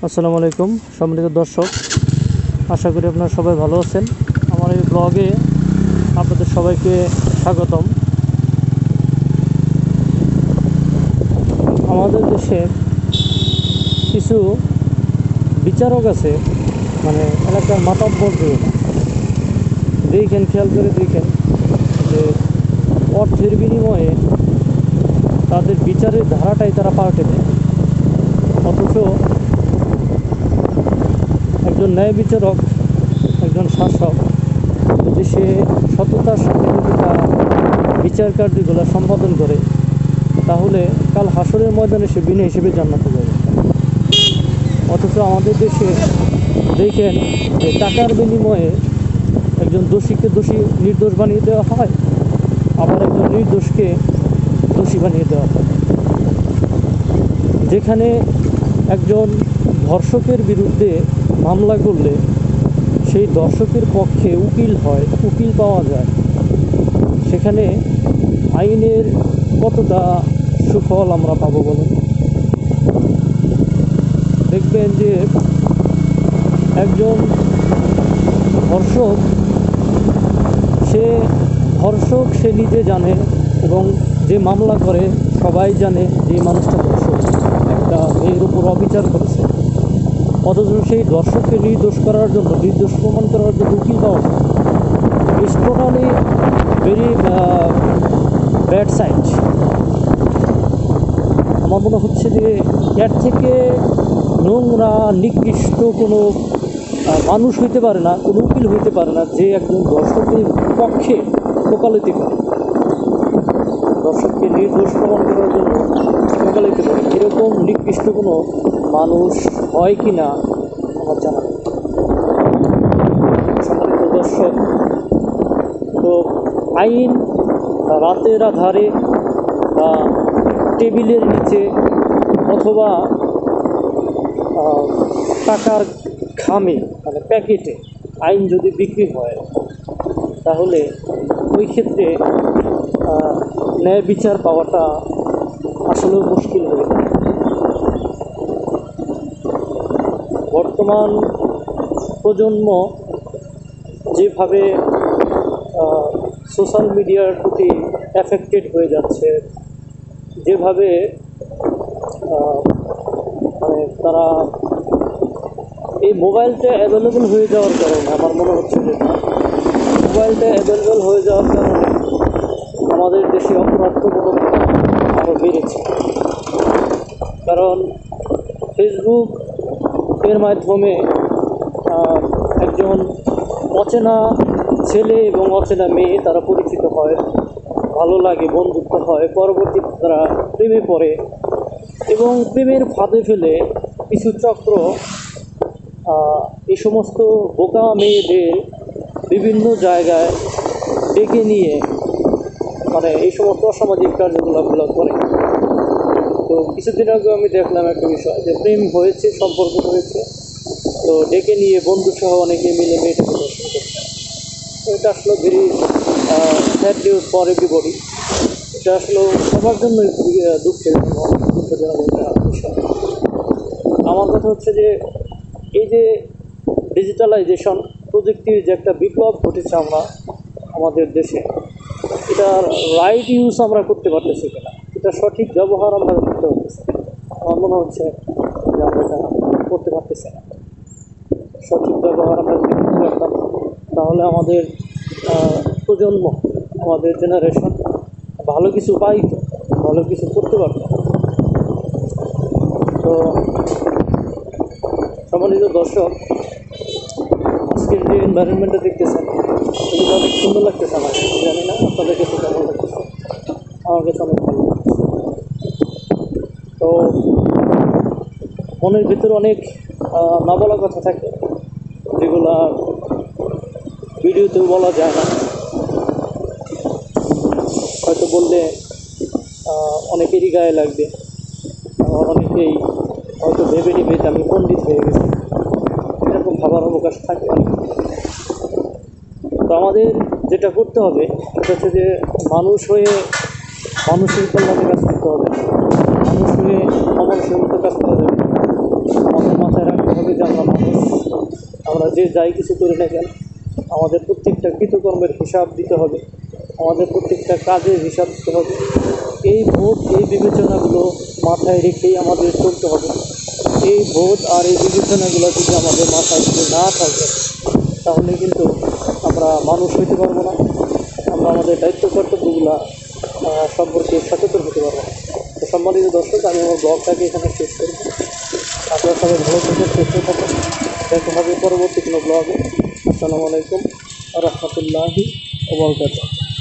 আসসালামু আলাইকুম সম্মানিত দর্শক, আশা করি আপনারা সবাই ভালো আছেন। আমার এই ব্লগে আপনাদের সবাইকে স্বাগতম। আমাদের দেশে কিছু বিচারক আছে, মানে এলাকার মাতব্বর দেখেন, খেয়াল করে দেখেন যে অর্থের বিনিময়ে তাদের বিচারের ধারাটাই তারা পাল্টে দেয়। অথচ একজন ন্যায় বিচারক, একজন শাসক যদি সে সততার সাথে যদি তার বিচার কার্যগুলো সম্পাদন করে, তাহলে কাল হাসরের ময়দানে সে বিনা হিসেবে জান্নাতে যাবে। অথচ আমাদের দেশে দেখেন যে টাকার বিনিময়ে একজন দোষীকে নির্দোষ বানিয়ে দেওয়া হয়, আবার একজন নির্দোষকে দোষী বানিয়ে দেওয়া হয়। যেখানে একজন ধর্ষকের বিরুদ্ধে মামলা করলে সেই দর্শকের পক্ষে উকিল পাওয়া যায়, সেখানে আইনের কতটা সুফল আমরা পাবো বলেন। দেখবেন যে একজন ধর্ষক সে নিজে জানে, এবং যে মামলা করে সবাই জানে যে মানুষটা ধর্ষক, একটা মেয়ের উপর অবিচার করেছে। অথচ সেই দর্শককে নির্দোষ করার জন্য, নির্দোষ প্রমাণ করার জন্য উকিল পাওয়া যায়। It's totally very bad site. আমার মনে হচ্ছে যে এর থেকে নোংরা নিকৃষ্ট কোনো মানুষ হইতে পারে না, কোনো উকিল হইতে পারে না যে একজন দর্শকের পক্ষে ওকালতি করে, দর্শককে নির্দোষ প্রমাণ করার জন্য ওকালতি করে। এরকম নিকৃষ্ট কোনো মানুষ হয় কি না আমার জানা নেই। সম্মানিত দর্শক, তো আইন রাতের আধারে বা টেবিলের নিচে অথবা টাকার খামে, মানে প্যাকেটে আইন যদি বিক্রি হয়, তাহলে ওই ক্ষেত্রে ন্যায় বিচার পাওয়াটা আসলেও মুশকিল হয়ে যায়। বর্তমান প্রজন্ম যেভাবে সোশ্যাল মিডিয়ার প্রতি অ্যাফেক্টেড হয়ে যাচ্ছে, যেভাবে মানে তারা এই মোবাইলটা অ্যাভেলেবল হয়ে যাওয়ার কারণে, আমার মনে হচ্ছে যে মোবাইলটা অ্যাভেলেবল হয়ে যাওয়ার কারণে আমাদের দেশে অপরাধ আরও বেড়েছে। কারণ ফেসবুক এর মাধ্যমে একজন অচেনা ছেলে এবং অচেনা মেয়ে তারা পরিচিত হয়, ভালো লাগে, বন্ধুত্ব হয়, পরবর্তীতে তারা প্রেমে পড়ে, এবং প্রেমের ফাঁদে ফেলে কিছু চক্র এই সমস্ত বোকা মেয়েদের বিভিন্ন জায়গায় ডেকে নিয়ে মানে এই সমস্ত অসামাজিক কার্যকলাপগুলো করে। তো কিছুদিন আগে আমি দেখলাম একটা বিষয়, যে প্রেম হয়েছে, সম্পর্ক হয়েছে, তো ডেকে নিয়ে বন্ধুসহ অনেকে মিলে মেয়েটাকে দর্শন করছে। তো এটা আসলে very sad news for everybody. এটা আসলে সবার জন্যই দুঃখজনক একটা বিষয়। আমার কথা হচ্ছে যে এই যে ডিজিটালাইজেশন, প্রযুক্তির যে একটা বিপ্লব ঘটেছে আমাদের দেশে, এটার রাইট ইউজ আমরা করতে পারতেছি কিনা, এটা সঠিক ব্যবহার আমরা করতে পারতেছি। আমার মনে হচ্ছে যে আমরা এটা করতে পারতেছি না। সঠিক ব্যবহার আমরা যদি করতে পারতাম, তাহলে আমাদের প্রজন্ম, আমাদের জেনারেশন ভালো কিছু পাইত, ভালো কিছু করতে পারত। তো সম্মানিত দর্শক, আজকের যে এনভায়রনমেন্টটা দেখতেছেন, এগুলো অনেক সুন্দর লাগতেছে আমার, জানি না আপনাদের কাছে কেমন লাগতেছে, আমার কাছে অনেক ভালো লাগতেছে। তো মনের ভিতরে অনেক না বলা কথা থাকে, যেগুলো ভিডিওতেও বলা যায় না। হয়তো বললে অনেকেরই গায়ে লাগবে, অনেকেই হয়তো ভেবে নেবে যে আমি পণ্ডিত হয়ে গেছি, এরকম ভাবার অবকাশ থাকে। তো আমাদের যেটা করতে হবে সেটা হচ্ছে যে মানুষ হয়ে মানুষের কল্যাণে কাজ করতে হবে, মানুষ হয়ে অমানুষের মতো কাজ করা যাবে। আমাদের মাথায় রাখতে আমরা যে যাই কিছু করি না কেন আমাদের প্রত্যেকটা কৃতকর্মের হিসাব দিতে হবে, আমাদের প্রত্যেকটা কাজের হিসাব দিতে হবে। এই বোধ এই বিবেচনাগুলো মাথায় রেখেই আমাদের চলতে হবে। এই বোধ আর এই বিবেচনাগুলো যদি আমাদের মাথায় যদি না থাকে তাহলে কিন্তু আমরা মানুষ হইতে পারবো না, আমরা আমাদের দায়িত্ব কর্তব্যগুলো সম্পর্কে সচেতন হতে পারবো না। তো সম্মানিত দর্শক, আমি আমার ব্লগটাকে এখানে শেষ করব। আপনারা সবাই ভালো থাকুন, সুস্থ থাকুন। দেখা হবে পরবর্তী কোনো ব্লগে। আসসালামু আলাইকুম ওয়া রাহমাতুল্লাহি ওয়া বারাকাতুহু।